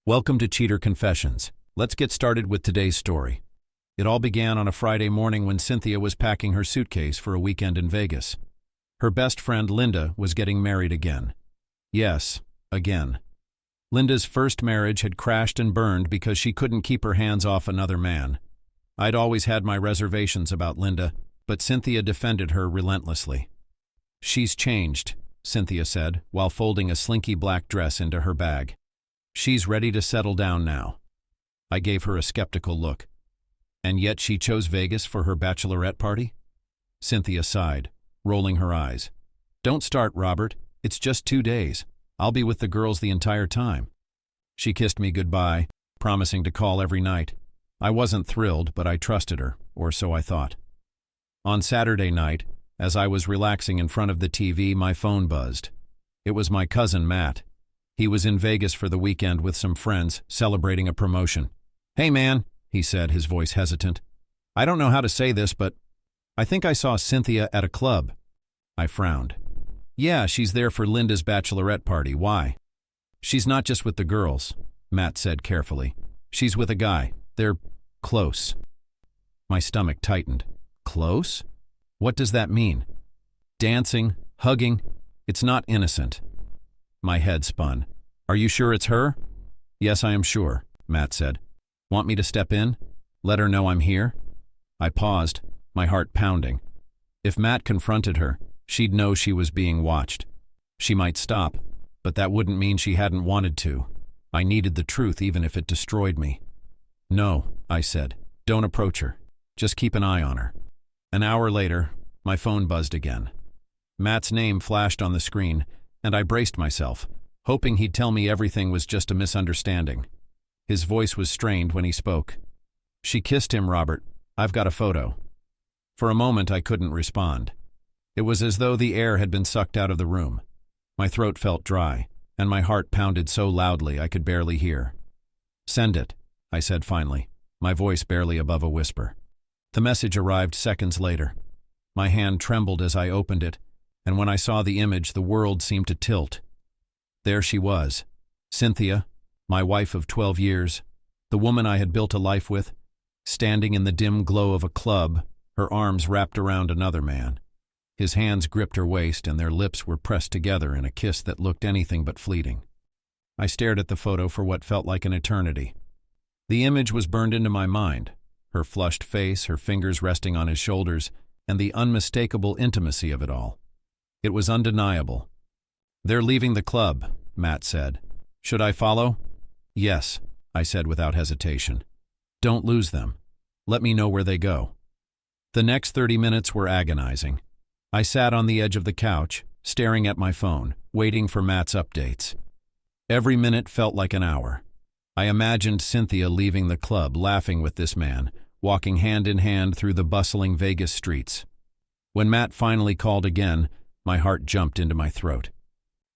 Welcome to Cheater Confessions. Let's get started with today's story. It all began on a Friday morning when Cynthia was packing her suitcase for a weekend in Vegas. Her best friend Linda was getting married again. Yes, again. Linda's first marriage had crashed and burned because she couldn't keep her hands off another man. I'd always had my reservations about Linda, but Cynthia defended her relentlessly. "She's changed," Cynthia said, while folding a slinky black dress into her bag. "She's ready to settle down now." I gave her a skeptical look. "And yet she chose Vegas for her bachelorette party?" Cynthia sighed, rolling her eyes. "Don't start, Robert. It's just 2 days. I'll be with the girls the entire time." She kissed me goodbye, promising to call every night. I wasn't thrilled, but I trusted her, or so I thought. On Saturday night, as I was relaxing in front of the TV, my phone buzzed. It was my cousin Matt. He was in Vegas for the weekend with some friends, celebrating a promotion. "Hey man," he said, his voice hesitant. "I don't know how to say this, but I think I saw Cynthia at a club." I frowned. "Yeah, she's there for Linda's bachelorette party. Why?" "She's not just with the girls," Matt said carefully. "She's with a guy. They're close." My stomach tightened. Close? What does that mean? Dancing? Hugging? It's not innocent. My head spun. "Are you sure it's her?" "Yes, I am sure," Matt said. "Want me to step in? Let her know I'm here?" I paused, my heart pounding. If Matt confronted her, she'd know she was being watched. She might stop, but that wouldn't mean she hadn't wanted to. I needed the truth even if it destroyed me. "No," I said. "Don't approach her. Just keep an eye on her." An hour later, my phone buzzed again. Matt's name flashed on the screen, and I braced myself, hoping he'd tell me everything was just a misunderstanding. His voice was strained when he spoke. "She kissed him, Robert. I've got a photo." For a moment, I couldn't respond. It was as though the air had been sucked out of the room. My throat felt dry, and my heart pounded so loudly I could barely hear. "Send it," I said finally, my voice barely above a whisper. The message arrived seconds later. My hand trembled as I opened it, and when I saw the image, the world seemed to tilt. There she was, Cynthia, my wife of 12 years, the woman I had built a life with, standing in the dim glow of a club, her arms wrapped around another man. His hands gripped her waist, and their lips were pressed together in a kiss that looked anything but fleeting. I stared at the photo for what felt like an eternity. The image was burned into my mind, her flushed face, her fingers resting on his shoulders, and the unmistakable intimacy of it all. It was undeniable. "They're leaving the club," Matt said. "Should I follow?" "Yes," I said without hesitation. "Don't lose them. Let me know where they go." The next 30 minutes were agonizing. I sat on the edge of the couch, staring at my phone, waiting for Matt's updates. Every minute felt like an hour. I imagined Cynthia leaving the club, laughing with this man, walking hand in hand through the bustling Vegas streets. When Matt finally called again, my heart jumped into my throat.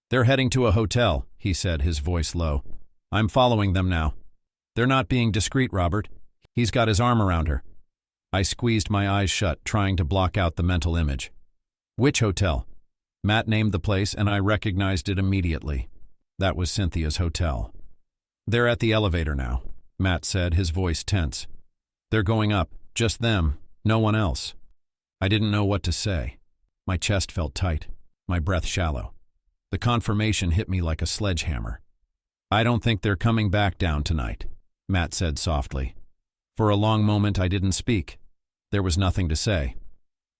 "They're heading to a hotel," he said, his voice low. "I'm following them now." "They're not being discreet, Robert. He's got his arm around her." I squeezed my eyes shut, trying to block out the mental image. "Which hotel?" Matt named the place, and I recognized it immediately. That was Cynthia's hotel. "They're at the elevator now," Matt said, his voice tense. "They're going up, just them, no one else." I didn't know what to say. My chest felt tight, my breath shallow. The confirmation hit me like a sledgehammer. "I don't think they're coming back down tonight," Matt said softly. For a long moment I didn't speak. There was nothing to say.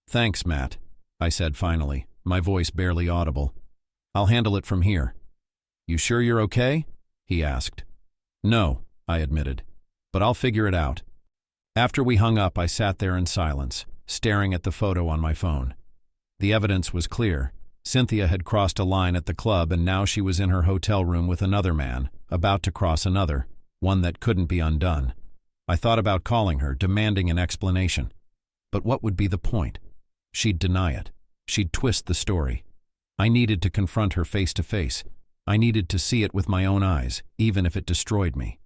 "Thanks, Matt," I said finally, my voice barely audible. "I'll handle it from here." "You sure you're okay?" he asked. "No," I admitted, "but I'll figure it out." After we hung up, I sat there in silence, staring at the photo on my phone. The evidence was clear. Cynthia had crossed a line at the club, and now she was in her hotel room with another man, about to cross another, one that couldn't be undone. I thought about calling her, demanding an explanation. But what would be the point? She'd deny it. She'd twist the story. I needed to confront her face to face. I needed to see it with my own eyes, even if it destroyed me.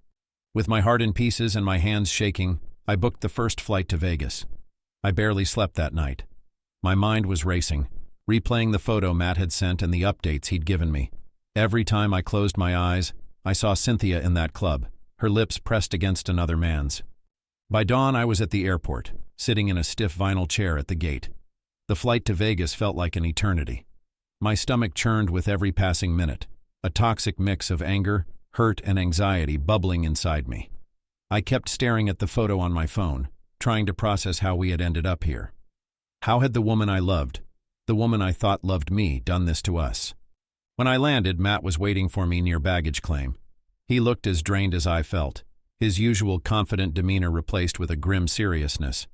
With my heart in pieces and my hands shaking, I booked the first flight to Vegas. I barely slept that night. My mind was racing, replaying the photo Matt had sent and the updates he'd given me. Every time I closed my eyes, I saw Cynthia in that club, her lips pressed against another man's. By dawn, I was at the airport, sitting in a stiff vinyl chair at the gate. The flight to Vegas felt like an eternity. My stomach churned with every passing minute, a toxic mix of anger, hurt, and anxiety bubbling inside me. I kept staring at the photo on my phone, trying to process how we had ended up here. How had the woman I loved, the woman I thought loved me, done this to us? When I landed, Matt was waiting for me near baggage claim. He looked as drained as I felt, his usual confident demeanor replaced with a grim seriousness.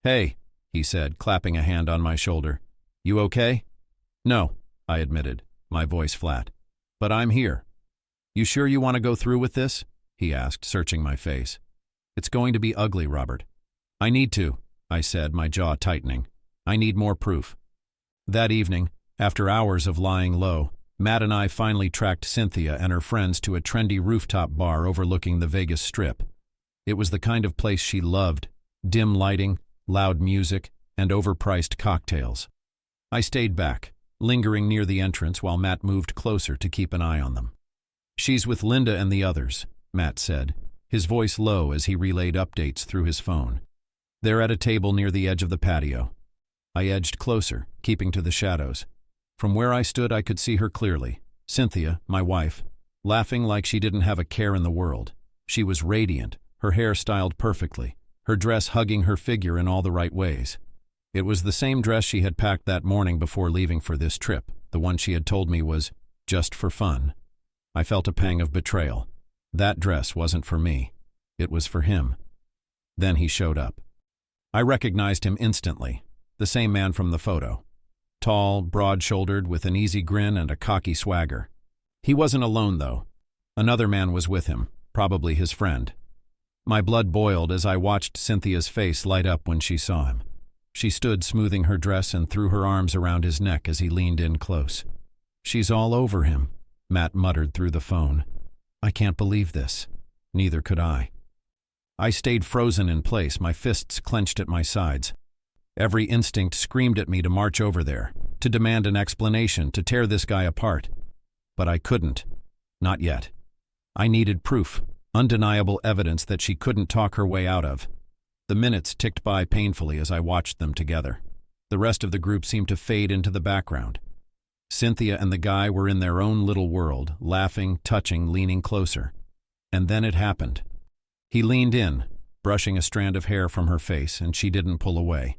"Hey," he said, clapping a hand on my shoulder. "You okay?" "No," I admitted, my voice flat. "But I'm here." "You sure you want to go through with this?" he asked, searching my face. "It's going to be ugly, Robert." "I need to," I said, my jaw tightening. "I need more proof." That evening, after hours of lying low, Matt and I finally tracked Cynthia and her friends to a trendy rooftop bar overlooking the Vegas Strip. It was the kind of place she loved: dim lighting, loud music, and overpriced cocktails. I stayed back, lingering near the entrance while Matt moved closer to keep an eye on them. "She's with Linda and the others," Matt said, his voice low as he relayed updates through his phone. "They're at a table near the edge of the patio." I edged closer, keeping to the shadows. From where I stood, I could see her clearly. Cynthia, my wife, laughing like she didn't have a care in the world. She was radiant, her hair styled perfectly, her dress hugging her figure in all the right ways. It was the same dress she had packed that morning before leaving for this trip, the one she had told me was just for fun. I felt a pang of betrayal. That dress wasn't for me. It was for him. Then he showed up. I recognized him instantly, the same man from the photo. Tall, broad-shouldered, with an easy grin and a cocky swagger. He wasn't alone, though. Another man was with him, probably his friend. My blood boiled as I watched Cynthia's face light up when she saw him. She stood smoothing her dress and threw her arms around his neck as he leaned in close. "She's all over him," Matt muttered through the phone. "I can't believe this." Neither could I. I stayed frozen in place, my fists clenched at my sides. Every instinct screamed at me to march over there, to demand an explanation, to tear this guy apart. But I couldn't. Not yet. I needed proof, undeniable evidence that she couldn't talk her way out of. The minutes ticked by painfully as I watched them together. The rest of the group seemed to fade into the background. Cynthia and the guy were in their own little world, laughing, touching, leaning closer. And then it happened. He leaned in, brushing a strand of hair from her face, and she didn't pull away.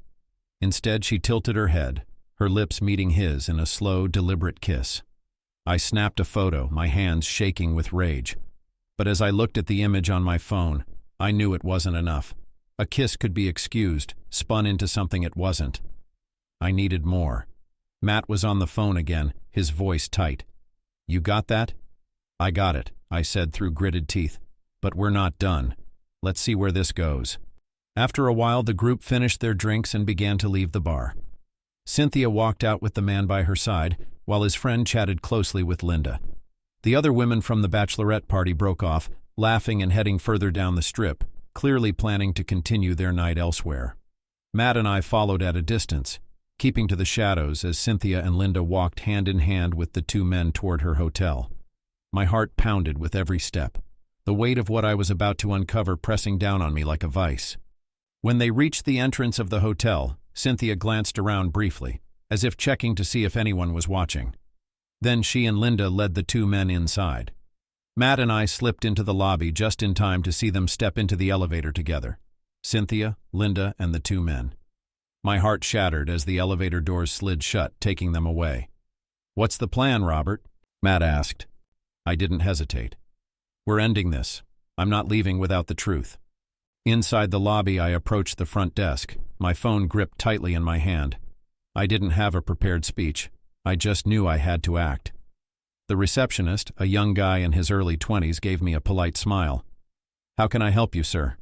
Instead, she tilted her head, her lips meeting his in a slow, deliberate kiss. I snapped a photo, my hands shaking with rage. But as I looked at the image on my phone, I knew it wasn't enough. A kiss could be excused, spun into something it wasn't. I needed more. Matt was on the phone again, his voice tight. "You got that?" "I got it," I said through gritted teeth. "But we're not done. Let's see where this goes." After a while, the group finished their drinks and began to leave the bar. Cynthia walked out with the man by her side, while his friend chatted closely with Linda. The other women from the Bachelorette party broke off, laughing and heading further down the strip, clearly planning to continue their night elsewhere. Matt and I followed at a distance, keeping to the shadows as Cynthia and Linda walked hand in hand with the two men toward her hotel. My heart pounded with every step, the weight of what I was about to uncover pressing down on me like a vice. When they reached the entrance of the hotel, Cynthia glanced around briefly, as if checking to see if anyone was watching. Then she and Linda led the two men inside. Matt and I slipped into the lobby just in time to see them step into the elevator together. Cynthia, Linda, and the two men. My heart shattered as the elevator doors slid shut, taking them away. "What's the plan, Robert?" Matt asked. I didn't hesitate. "We're ending this. I'm not leaving without the truth." Inside the lobby, I approached the front desk, my phone gripped tightly in my hand. I didn't have a prepared speech. I just knew I had to act. The receptionist, a young guy in his early 20s, gave me a polite smile. "How can I help you, sir?"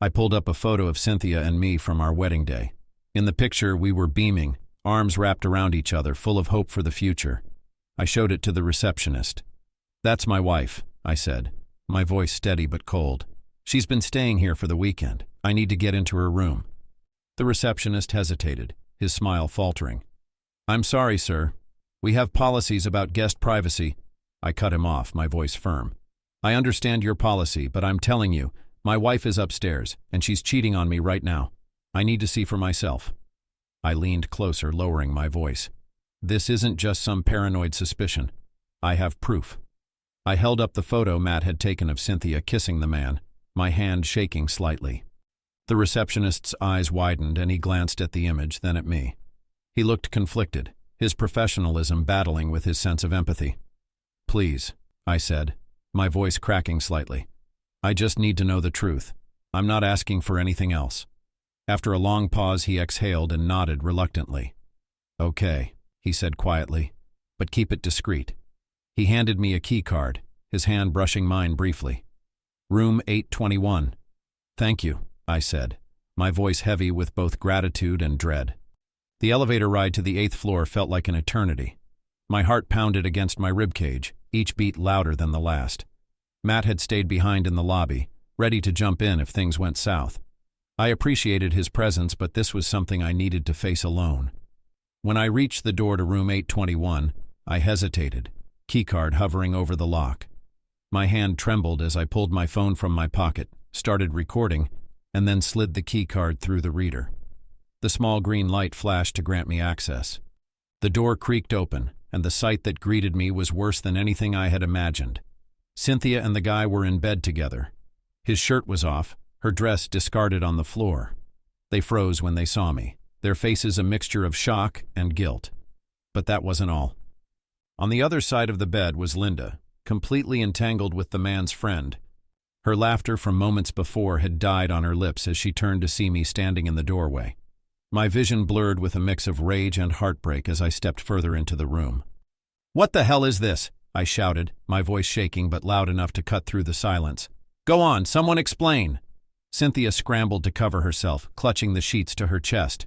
I pulled up a photo of Cynthia and me from our wedding day. In the picture, we were beaming, arms wrapped around each other, full of hope for the future. I showed it to the receptionist. "That's my wife," I said, my voice steady but cold. "She's been staying here for the weekend. I need to get into her room." The receptionist hesitated, his smile faltering. "I'm sorry, sir. We have policies about guest privacy." I cut him off, my voice firm. I understand your policy, but I'm telling you, my wife is upstairs, and she's cheating on me right now. I need to see for myself." I leaned closer, lowering my voice. "This isn't just some paranoid suspicion. I have proof." I held up the photo Matt had taken of Cynthia kissing the man, my hand shaking slightly. The receptionist's eyes widened and he glanced at the image, then at me. He looked conflicted, his professionalism battling with his sense of empathy. "Please," I said, my voice cracking slightly. "I just need to know the truth. I'm not asking for anything else." After a long pause, he exhaled and nodded reluctantly. "Okay," he said quietly, "but keep it discreet." He handed me a key card, his hand brushing mine briefly. "Room 821. "Thank you," I said, my voice heavy with both gratitude and dread. The elevator ride to the 8th floor felt like an eternity. My heart pounded against my ribcage, each beat louder than the last. Matt had stayed behind in the lobby, ready to jump in if things went south. I appreciated his presence, but this was something I needed to face alone. When I reached the door to room 821, I hesitated, keycard hovering over the lock. My hand trembled as I pulled my phone from my pocket, started recording, and then slid the keycard through the reader. The small green light flashed to grant me access. The door creaked open, and the sight that greeted me was worse than anything I had imagined. Cynthia and the guy were in bed together. His shirt was off, her dress discarded on the floor. They froze when they saw me, their faces a mixture of shock and guilt. But that wasn't all. On the other side of the bed was Linda, completely entangled with the man's friend. Her laughter from moments before had died on her lips as she turned to see me standing in the doorway. My vision blurred with a mix of rage and heartbreak as I stepped further into the room. "What the hell is this?" I shouted, my voice shaking but loud enough to cut through the silence. "Go on, someone explain!" Cynthia scrambled to cover herself, clutching the sheets to her chest.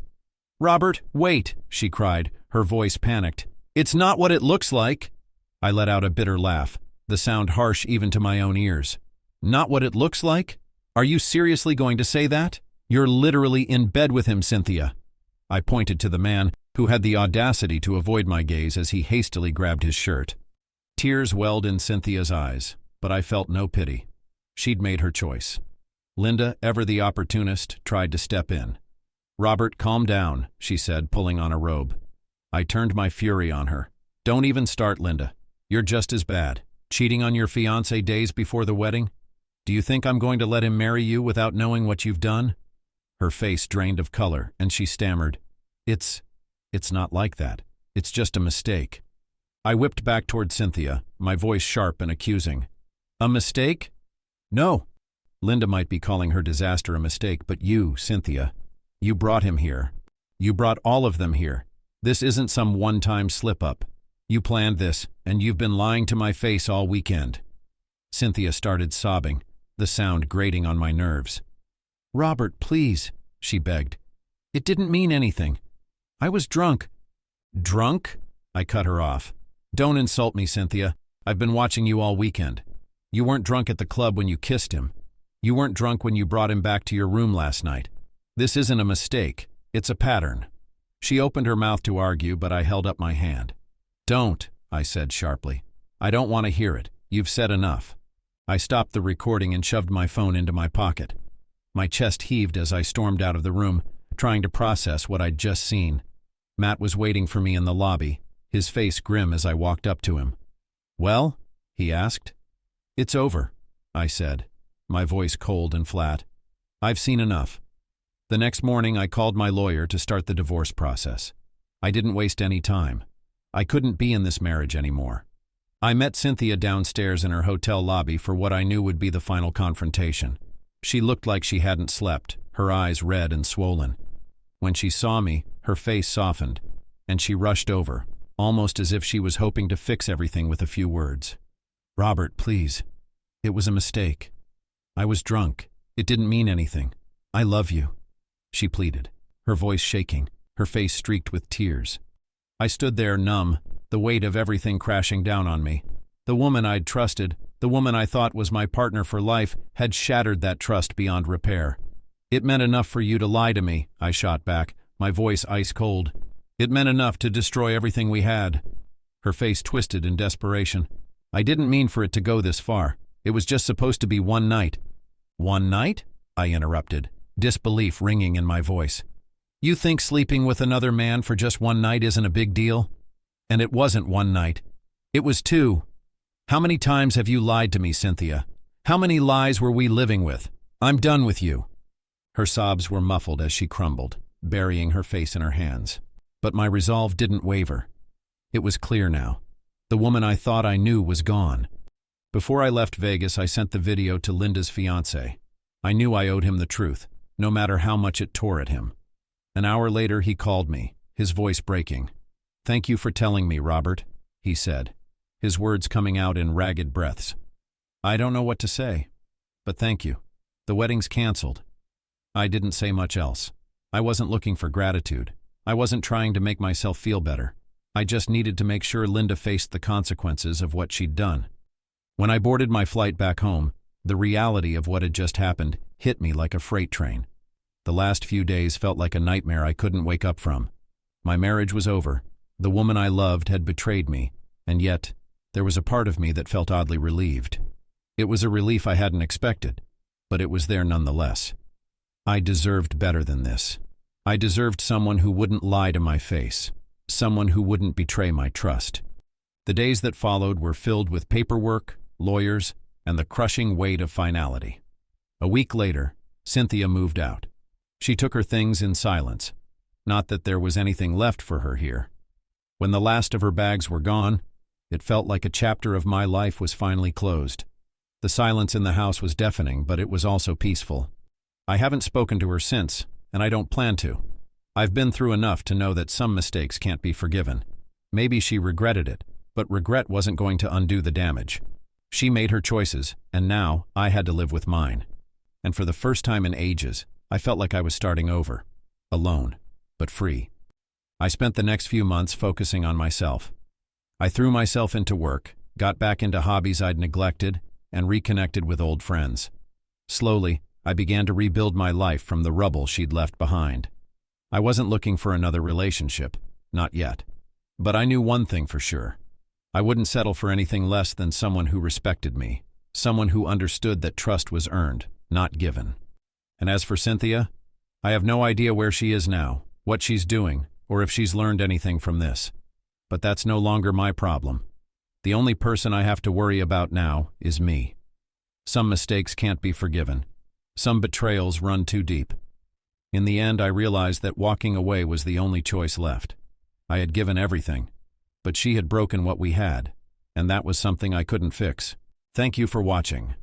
"Robert, wait!" she cried, her voice panicked. "It's not what it looks like!" I let out a bitter laugh, the sound harsh even to my own ears. "Not what it looks like? Are you seriously going to say that? You're literally in bed with him, Cynthia." I pointed to the man, who had the audacity to avoid my gaze as he hastily grabbed his shirt. Tears welled in Cynthia's eyes, but I felt no pity. She'd made her choice. Linda, ever the opportunist, tried to step in. "Robert, calm down," she said, pulling on a robe. I turned my fury on her. "Don't even start, Linda. You're just as bad. Cheating on your fiancé days before the wedding? Do you think I'm going to let him marry you without knowing what you've done?" Her face drained of color, and she stammered, It's not like that. It's just a mistake." I whipped back toward Cynthia, my voice sharp and accusing. "A mistake? No. Linda might be calling her disaster a mistake, but you, Cynthia, you brought him here. You brought all of them here. This isn't some one-time slip-up. You planned this, and you've been lying to my face all weekend." Cynthia started sobbing, the sound grating on my nerves. "Robert, please," she begged. "It didn't mean anything. I was drunk." "Drunk?" I cut her off. "Don't insult me, Cynthia. I've been watching you all weekend. You weren't drunk at the club when you kissed him. You weren't drunk when you brought him back to your room last night. This isn't a mistake. It's a pattern." She opened her mouth to argue, but I held up my hand. "Don't," I said sharply. "I don't want to hear it. You've said enough." I stopped the recording and shoved my phone into my pocket. My chest heaved as I stormed out of the room, trying to process what I'd just seen. Matt was waiting for me in the lobby, his face grim as I walked up to him. "Well?" he asked. "It's over," I said, my voice cold and flat. "I've seen enough." The next morning I called my lawyer to start the divorce process. I didn't waste any time. I couldn't be in this marriage anymore. I met Cynthia downstairs in her hotel lobby for what I knew would be the final confrontation. She looked like she hadn't slept, her eyes red and swollen. When she saw me, her face softened, and she rushed over, almost as if she was hoping to fix everything with a few words. "Robert, please. It was a mistake. I was drunk. It didn't mean anything. I love you," she pleaded, her voice shaking, her face streaked with tears. I stood there numb, the weight of everything crashing down on me. The woman I'd trusted, the woman I thought was my partner for life, had shattered that trust beyond repair. "It meant enough for you to lie to me," I shot back, my voice ice cold. "It meant enough to destroy everything we had." Her face twisted in desperation. "I didn't mean for it to go this far. It was just supposed to be one night." "One night?" I interrupted, disbelief ringing in my voice. "You think sleeping with another man for just one night isn't a big deal? And it wasn't one night. It was two. How many times have you lied to me, Cynthia? How many lies were we living with? I'm done with you." Her sobs were muffled as she crumbled, burying her face in her hands. But my resolve didn't waver. It was clear now. The woman I thought I knew was gone. Before I left Vegas, I sent the video to Linda's fiancé. I knew I owed him the truth, no matter how much it tore at him. An hour later, he called me, his voice breaking. "Thank you for telling me, Robert," he said, his words coming out in ragged breaths. "I don't know what to say, but thank you. The wedding's canceled." I didn't say much else. I wasn't looking for gratitude. I wasn't trying to make myself feel better. I just needed to make sure Linda faced the consequences of what she'd done. When I boarded my flight back home, the reality of what had just happened hit me like a freight train. The last few days felt like a nightmare I couldn't wake up from. My marriage was over. The woman I loved had betrayed me, and yet there was a part of me that felt oddly relieved. It was a relief I hadn't expected, but it was there nonetheless. I deserved better than this. I deserved someone who wouldn't lie to my face, someone who wouldn't betray my trust. The days that followed were filled with paperwork, lawyers, and the crushing weight of finality. A week later, Cynthia moved out. She took her things in silence. Not that there was anything left for her here. When the last of her bags were gone, it felt like a chapter of my life was finally closed. The silence in the house was deafening, but it was also peaceful. I haven't spoken to her since, and I don't plan to. I've been through enough to know that some mistakes can't be forgiven. Maybe she regretted it, but regret wasn't going to undo the damage. She made her choices, and now I had to live with mine. And for the first time in ages, I felt like I was starting over. Alone, but free. I spent the next few months focusing on myself. I threw myself into work, got back into hobbies I'd neglected, and reconnected with old friends. Slowly, I began to rebuild my life from the rubble she'd left behind. I wasn't looking for another relationship, not yet. But I knew one thing for sure. I wouldn't settle for anything less than someone who respected me, someone who understood that trust was earned, not given. And as for Cynthia, I have no idea where she is now, what she's doing, or if she's learned anything from this. But that's no longer my problem. The only person I have to worry about now is me. Some mistakes can't be forgiven. Some betrayals run too deep. In the end, I realized that walking away was the only choice left. I had given everything, but she had broken what we had, and that was something I couldn't fix. Thank you for watching.